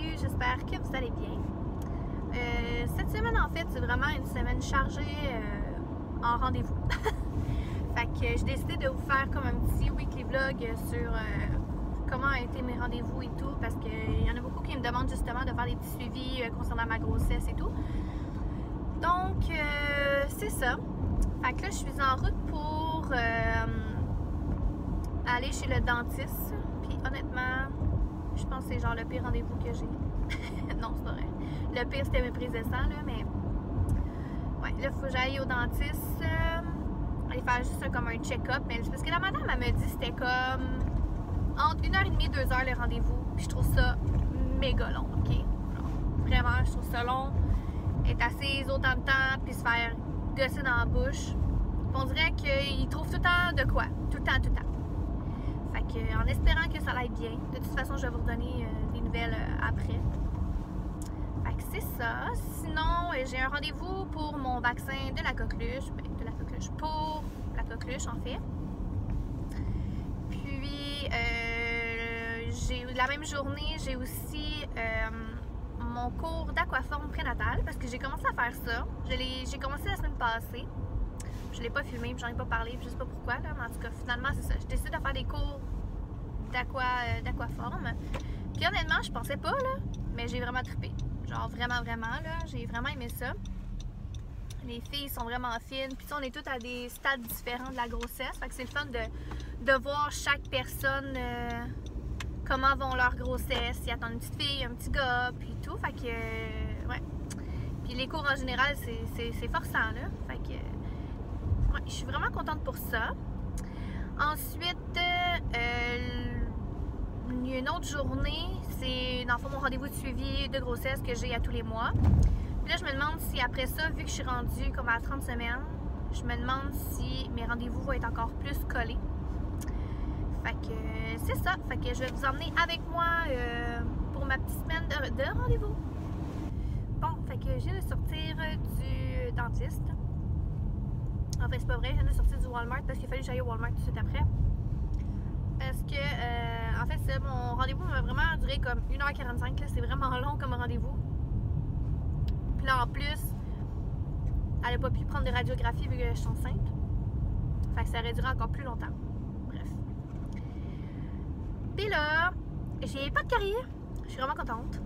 Salut, j'espère que vous allez bien. Cette semaine, en fait, c'est vraiment une semaine chargée en rendez-vous. Fait que j'ai décidé de vous faire comme un petit weekly vlog sur comment a été mes rendez-vous et tout, parce qu'il y en a beaucoup qui me demandent justement de faire des petits suivis concernant ma grossesse et tout. Donc, c'est ça. Fait que là, je suis en route pour aller chez le dentiste. Puis honnêtement, je pense que c'est genre le pire rendez-vous que j'ai. Non, c'est pas vrai. Le pire, c'était mes prises de sang, là, mais... Ouais, là, il faut que j'aille au dentiste. Aller faire juste comme un check-up. Mais c'est parce que la madame, elle me dit que c'était comme... entre 1h30 et 2h le rendez-vous. Puis je trouve ça méga long, OK? Genre, vraiment, je trouve ça long. Être assise autant de temps, puis se faire gosser dans la bouche. Puis on dirait qu'ils trouvent tout le temps de quoi. Tout le temps, tout le temps. Fait que, en espérant que ça aille bien. De toute façon, je vais vous redonner des nouvelles après. Fait que c'est ça. Sinon, j'ai un rendez-vous pour mon vaccin de la coqueluche. Ben, de la coqueluche. Pour la coqueluche, en fait. Puis, la même journée, j'ai aussi mon cours d'aquaforme prénatal. Parce que j'ai commencé à faire ça. J'ai commencé la semaine passée. Je l'ai pas filmé, puis j'en ai pas parlé, puis je sais pas pourquoi, là, mais en tout cas, finalement, c'est ça. J'ai décidé de faire des cours d'aquaforme. Puis honnêtement, je pensais pas, là, mais j'ai vraiment trippé. Genre, vraiment, vraiment, là, j'ai vraiment aimé ça. Les filles sont vraiment fines, puis on est toutes à des stades différents de la grossesse, fait que c'est le fun de voir chaque personne, comment vont leur grossesse, s'ils attendent une petite fille, un petit gars, puis tout, fait que, ouais. Puis les cours en général, c'est forçant, là, fait que... Ouais, je suis vraiment contente pour ça. Ensuite, il y a une autre journée, c'est dans le fond mon rendez-vous de suivi de grossesse que j'ai à tous les mois. Puis là, je me demande si après ça, vu que je suis rendue comme à 30 semaines, je me demande si mes rendez-vous vont être encore plus collés. Fait que c'est ça. Fait que je vais vous emmener avec moi pour ma petite semaine de rendez-vous. Bon, fait que je viens de sortir du dentiste. En fait, c'est pas vrai, je viens de sortir du Walmart parce qu'il a fallu que j'aille au Walmart tout de suite après. Parce que, en fait, mon rendez-vous m'a vraiment duré comme 1h45. C'est vraiment long comme rendez-vous. Puis là, en plus, elle n'a pas pu prendre de radiographie vu que je suis enceinte. Fait que ça aurait duré encore plus longtemps. Bref. Puis là, j'ai pas de caries. Je suis vraiment contente.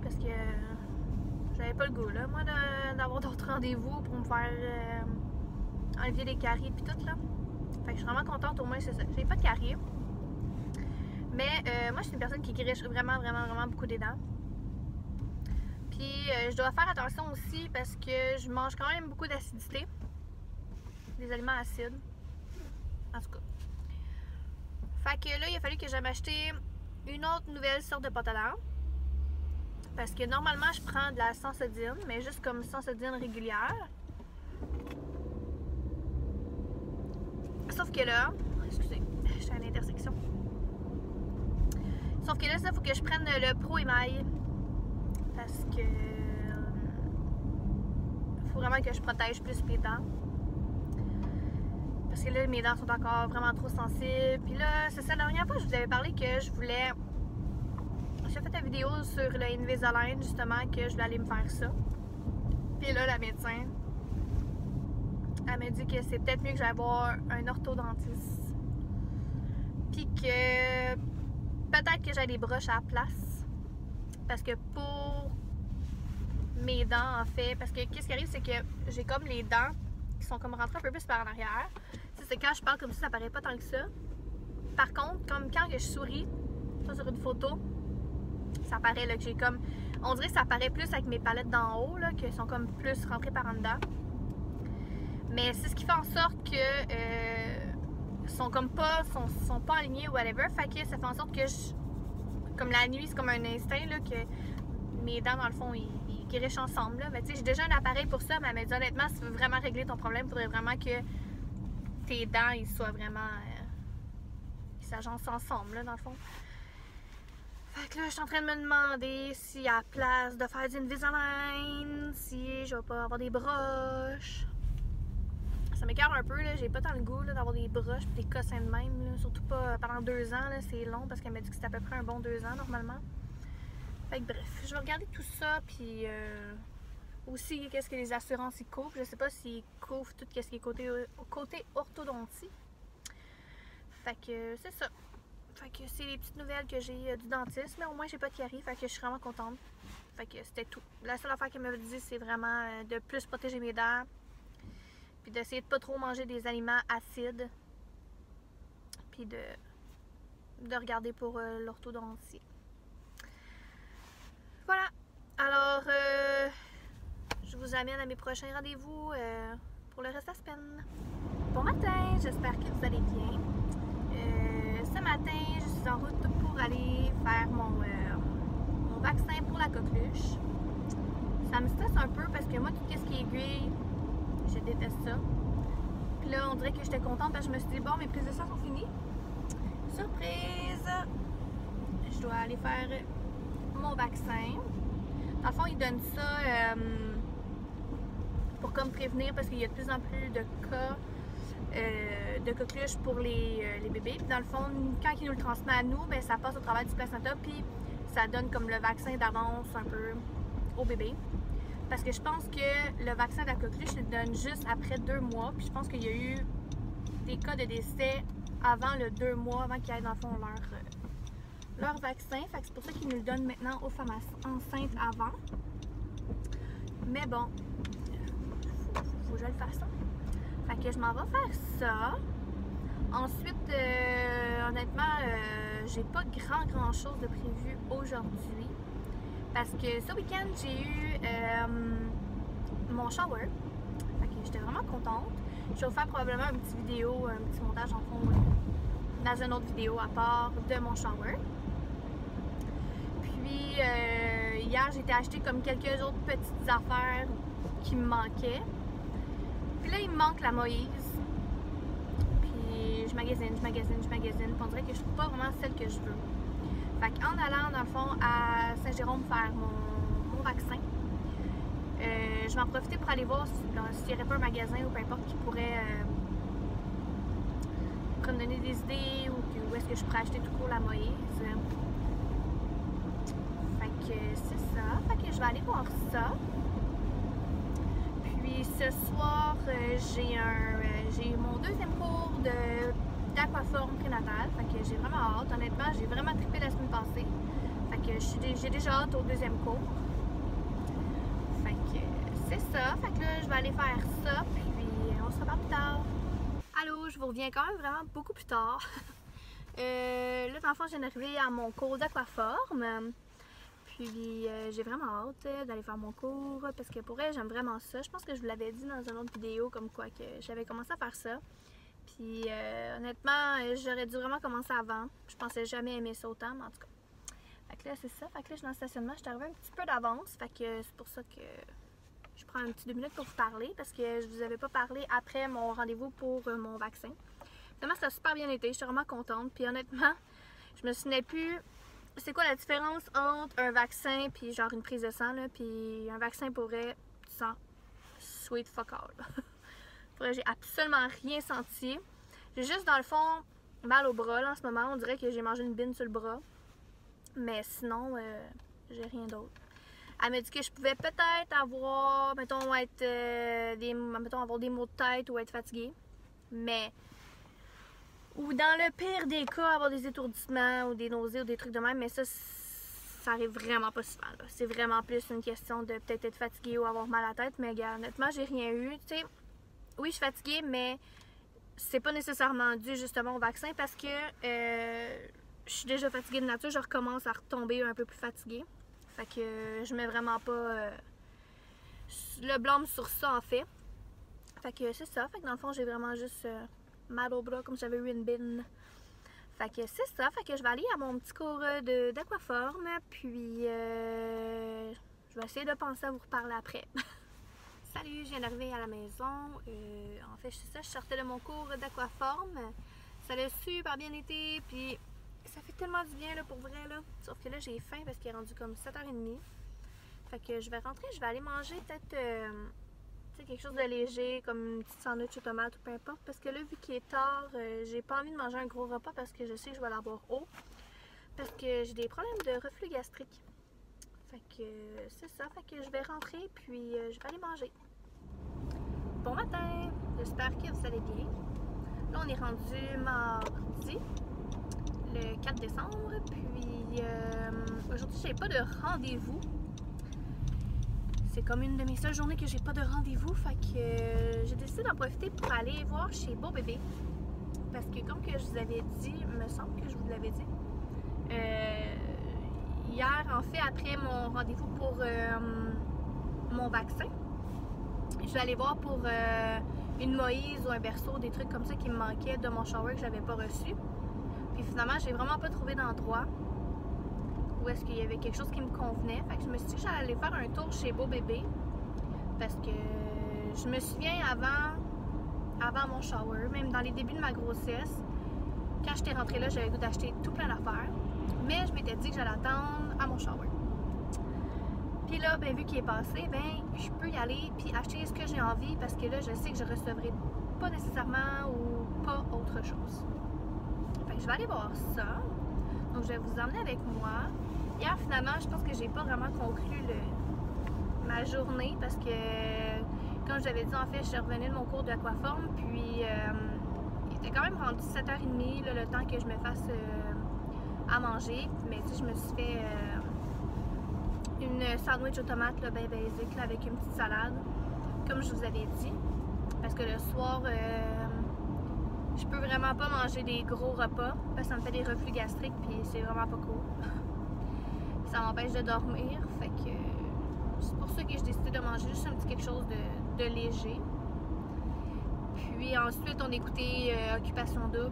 Parce que... j'avais pas le goût, là, moi, d'avoir d'autres rendez-vous pour me faire enlever des caries pis tout, là. Fait que je suis vraiment contente, au moins, c'est ça. J'ai pas de caries. Mais moi, je suis une personne qui griche vraiment, vraiment, vraiment beaucoup des dents. Puis, je dois faire attention aussi parce que je mange quand même beaucoup d'acidité. Des aliments acides. En tout cas. Fait que là, il a fallu que j'aille m'acheter une autre nouvelle sorte de pâte à dents. Parce que normalement, je prends de la Sensodyne, mais juste comme Sensodyne régulière. Sauf que là, excusez, je suis à l'intersection. Sauf que là, il faut que je prenne le Pro Émail. Parce que faut vraiment que je protège plus mes dents. Parce que là, mes dents sont encore vraiment trop sensibles. Puis là, c'est ça, la dernière fois, je vous avais parlé que je voulais... J'ai fait une vidéo sur le Invisalign, justement, que je voulais aller me faire ça. Puis là, la médecin, elle m'a dit que c'est peut-être mieux que j'aille voir un orthodontiste. Puis que peut-être que j'ai des broches à la place. Parce que pour mes dents, en fait, parce que qu'est-ce qui arrive, c'est que j'ai comme les dents qui sont comme rentrées un peu plus par en arrière. C'est quand je parle comme ça paraît pas tant que ça. Par contre, comme quand je souris, ça sur une photo, ça paraît là, que j'ai comme... On dirait que ça paraît plus avec mes palettes d'en haut, là, qui sont comme plus rentrées par en dedans. Mais c'est ce qui fait en sorte que sont comme pas... sont pas alignés ou whatever. Fait que ça fait en sorte que comme la nuit, c'est comme un instinct, là, que mes dents, dans le fond, ils grichent ensemble, là. Mais tu sais, j'ai déjà un appareil pour ça, mais elle m'a dit honnêtement, si tu veux vraiment régler ton problème, il faudrait vraiment que tes dents, ils soient vraiment... ils s'agencent ensemble, là, dans le fond. Fait que là, je suis en train de me demander s'il y a place de faire du Invisalign, si je vais pas avoir des broches. Ça m'écœure un peu, là. J'ai pas tant le goût d'avoir des broches et des cossins de même, là. Surtout pas pendant 2 ans, là. C'est long parce qu'elle m'a dit que c'était à peu près un bon 2 ans normalement. Fait que bref, je vais regarder tout ça, puis aussi qu'est-ce que les assurances y couvrent. Je sais pas s'ils couvrent tout ce qui est côté orthodontie. Fait que c'est ça. Fait que c'est les petites nouvelles que j'ai du dentiste, mais au moins j'ai pas de caries, fait que je suis vraiment contente. Fait que c'était tout. La seule affaire qu'elle m'avait dit, c'est vraiment de plus protéger mes dents, puis d'essayer de pas trop manger des aliments acides, puis de regarder pour l'orthodontie. Voilà. Alors, je vous amène à mes prochains rendez-vous pour le reste de la semaine. Bon matin, j'espère que vous allez bien. Ce matin, je suis en route pour aller faire mon vaccin pour la coqueluche. Ça me stresse un peu parce que moi, tout ce qui est aiguille, je déteste ça. Puis là, on dirait que j'étais contente parce que je me suis dit, bon, mes prises de sang sont finies. Surprise! Je dois aller faire mon vaccin. Dans le fond, ils donnent ça pour comme prévenir parce qu'il y a de plus en plus de cas de coqueluche pour les bébés. Puis dans le fond, quand ils nous le transmettent à nous, bien, ça passe au travers du placenta, puis ça donne comme le vaccin d'avance un peu au bébé. Parce que je pense que le vaccin de la coqueluche, il le donne juste après 2 mois. Puis je pense qu'il y a eu des cas de décès avant le 2 mois, avant qu'ils aient dans le fond leur vaccin. Fait que c'est pour ça qu'ils nous le donnent maintenant aux femmes enceintes avant. Mais bon, faut que je le fasse. Fait que je m'en vais faire ça. Ensuite, honnêtement, j'ai pas grand chose de prévu aujourd'hui. Parce que ce week-end, j'ai eu mon shower. Fait que j'étais vraiment contente. Je vais vous faire probablement une petite vidéo, un petit montage en fond dans une autre vidéo à part de mon shower. Puis hier, j'ai été acheter comme quelques autres petites affaires qui me manquaient. Puis là, il me manque la Moïse. Puis je magasine. Puis on dirait que je trouve pas vraiment celle que je veux. Fait qu'en allant, dans le fond, à Saint-Jérôme faire mon vaccin, je vais en profiter pour aller voir s'il n'y aurait pas un magasin ou peu importe qui pourrait me donner des idées ou où est-ce que je pourrais acheter tout court la Moïse. Fait que c'est ça. Fait que je vais aller voir ça. Puis ce soir, j'ai mon 2e cours d'aquaforme prénatale. Fait que j'ai vraiment hâte. Honnêtement, j'ai vraiment trippé la semaine passée. Fait que j'ai déjà hâte au 2e cours. Fait que c'est ça. Fait que là, je vais aller faire ça. Puis on se reparle plus tard. Allô, je vous reviens quand même vraiment beaucoup plus tard. Là, dans le fond, je viens d'arriver à mon cours d'aquaforme. Puis j'ai vraiment hâte d'aller faire mon cours parce que pour elle, j'aime vraiment ça. Je pense que je vous l'avais dit dans une autre vidéo comme quoi que j'avais commencé à faire ça. Puis honnêtement, j'aurais dû vraiment commencer avant. Je pensais jamais aimer ça autant, mais en tout cas. Fait que là, c'est ça. Fait que là, je suis dans le stationnement. Je suis arrivée un petit peu d'avance. Fait que c'est pour ça que je prends un petit 2 minutes pour vous parler parce que je vous avais pas parlé après mon rendez-vous pour mon vaccin. Finalement, ça a super bien été. Je suis vraiment contente. Puis honnêtement, je me souvenais plus c'est quoi la différence entre un vaccin puis genre une prise de sang là, puis un vaccin pourrait sang sweet fuck all. Pourrait, j'ai absolument rien senti. J'ai juste dans le fond mal au bras là, en ce moment. On dirait que j'ai mangé une bine sur le bras. Mais sinon, j'ai rien d'autre. Elle m'a dit que je pouvais peut-être avoir, mettons, avoir des maux de tête ou être fatiguée. Mais ou dans le pire des cas, avoir des étourdissements ou des nausées ou des trucs de même, mais ça arrive vraiment pas souvent. C'est vraiment plus une question de peut-être être fatiguée ou avoir mal à la tête, mais gars, honnêtement, j'ai rien eu. Tu sais, oui, je suis fatiguée, mais c'est pas nécessairement dû justement au vaccin parce que je suis déjà fatiguée de nature, je recommence à retomber un peu plus fatiguée. Fait que je mets vraiment pas le blâme sur ça en fait. Fait que c'est ça. Fait que dans le fond, j'ai vraiment juste mal au bras comme j'avais eu une bine. Fait que c'est ça. Fait que je vais aller à mon petit cours d'aquaforme. Puis je vais essayer de penser à vous reparler après. Salut, je viens d'arriver à la maison. En fait, c'est ça, je sortais de mon cours d'aquaforme. Ça a super bien été. Puis ça fait tellement du bien là, pour vrai. Là. Sauf que là, j'ai faim parce qu'il est rendu comme 7h30. Fait que je vais rentrer, je vais aller manger peut-être quelque chose de léger, comme une petite sandwich aux tomates ou peu importe. Parce que là, vu qu'il est tard, j'ai pas envie de manger un gros repas parce que je sais que je vais l'avoir haut. Parce que j'ai des problèmes de reflux gastrique. Fait que c'est ça, fait que je vais rentrer puis je vais aller manger. Bon matin, j'espère que vous allez bien. Là on est rendu mardi, le 4 décembre, puis aujourd'hui j'ai pas de rendez-vous. C'est comme une de mes seules journées que j'ai pas de rendez-vous, fait que j'ai décidé d'en profiter pour aller voir chez Beau Bébé. Parce que comme que je vous avais dit, il me semble que je vous l'avais dit, hier, en fait, après mon rendez-vous pour mon vaccin, je suis allée voir pour une Moïse ou un berceau, des trucs comme ça qui me manquaient de mon shower que je n'avais pas reçu. Puis finalement, j'ai vraiment pas trouvé d'endroit où est-ce qu'il y avait quelque chose qui me convenait. Fait que je me suis dit que j'allais aller faire un tour chez Beau Bébé. Parce que je me souviens avant mon shower, même dans les débuts de ma grossesse, quand j'étais rentrée là, j'avais le goût d'acheter tout plein d'affaires. Mais je m'étais dit que j'allais attendre à mon shower. Puis là, ben, vu qu'il est passé, ben, je peux y aller puis acheter ce que j'ai envie parce que là, je sais que je recevrai pas nécessairement ou pas autre chose. Fait que je vais aller voir ça. Donc, je vais vous emmener avec moi. Hier, finalement, je pense que j'ai pas vraiment conclu ma journée parce que, comme je l'avais dit, en fait, je suis revenue de mon cours d'aquaforme, puis il était quand même rendu 7h30, là, le temps que je me fasse à manger. Mais tu sais, je me suis fait une sandwich aux tomates, là, bien basique, là, avec une petite salade, comme je vous avais dit. Parce que le soir, je peux vraiment pas manger des gros repas, parce que ça me fait des reflux gastriques, puis c'est vraiment pas cool. Ça m'empêche de dormir, fait que c'est pour ça que j'ai décidé de manger juste un petit quelque chose de léger. Puis ensuite, on écoutait Occupation Double.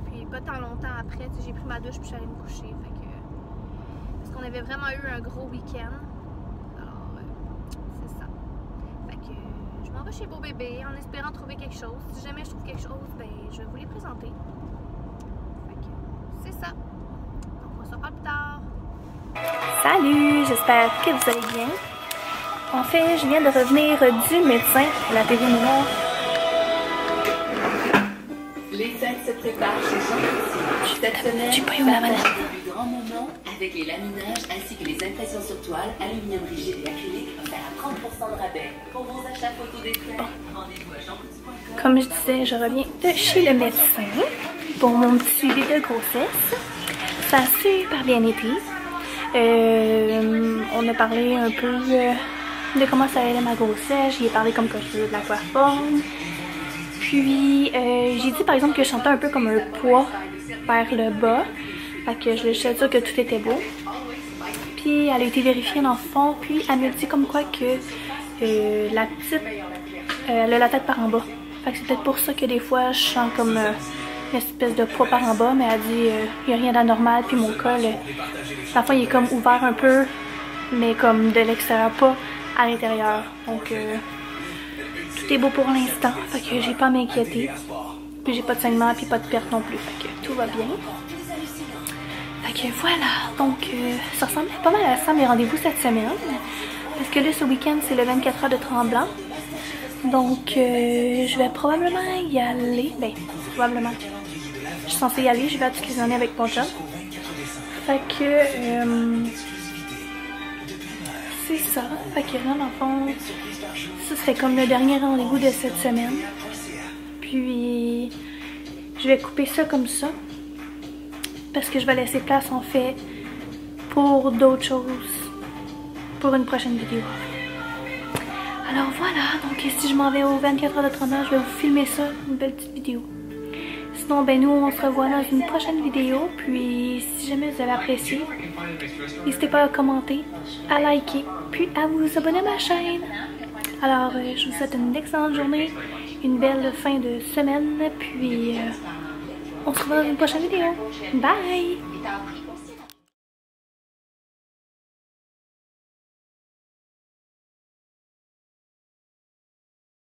Puis pas tant longtemps après, j'ai pris ma douche puis je suis allée me coucher. Fait que, parce qu'on avait vraiment eu un gros week-end. Alors, c'est ça. Fait que je m'en vais chez Beau Bébé en espérant trouver quelque chose. Si jamais je trouve quelque chose, ben je vais vous les présenter. Fait que c'est ça. Donc on se reparle plus tard. Salut, j'espère que vous allez bien. En fait, je viens de revenir du médecin à la TV Noire. Les fêtes se préparent chez Jean. Cette semaine, j'ai pas eu la manette. Le grand moment avec les laminages ainsi que les impressions sur toile, aluminium rigide et acrylique offerts à 30% de rabais. Pour vos achats photos des frais, rendez-vous à jean-coutu.com. Comme je disais, je reviens de chez le médecin pour mon petit suivi de grossesse. Ça a super bien été. On a parlé un peu de comment ça allait ma grossesse. J'y ai parlé comme que je faisais de l'aquaforme. Puis j'ai dit par exemple que je sentais un peu comme un poids vers le bas. Fait que je lui ai dit que tout était beau. Puis elle a été vérifiée dans le fond. Puis elle me dit comme quoi que la petite, elle a la tête par en bas. Fait que c'est peut-être pour ça que des fois je sens comme une espèce de poids par en bas. Mais elle dit il n'y a rien d'anormal. Puis mon col, la fois il est comme ouvert un peu. Mais comme de l'extérieur, pas à l'intérieur. Donc tout est beau pour l'instant. Fait que j'ai pas à m'inquiéter. Puis j'ai pas de saignement puis pas de perte non plus. Fait que tout va bien. Fait que voilà. Donc ça ressemble pas mal à ça mes rendez-vous cette semaine. Parce que là ce week-end c'est le 24 heures de Tremblant. Donc je vais probablement y aller. Ben probablement. Je suis censée y aller. Je vais à toutes les années avec mon job. Fait que c'est ça. Fait que là, dans le fond, ça serait comme le dernier rendez-vous de cette semaine. Puis, je vais couper ça comme ça. Parce que je vais laisser place, en fait, pour d'autres choses. Pour une prochaine vidéo. Alors voilà. Donc, si je m'en vais aux 24 heures de Tremblant, je vais vous filmer ça, une belle petite vidéo. Sinon, ben nous, on se revoit dans une prochaine vidéo. Puis, si jamais vous avez apprécié, n'hésitez pas à commenter, à liker, puis à vous abonner à ma chaîne. Alors, je vous souhaite une excellente journée, une belle fin de semaine, puis on se revoit dans une prochaine vidéo. Bye!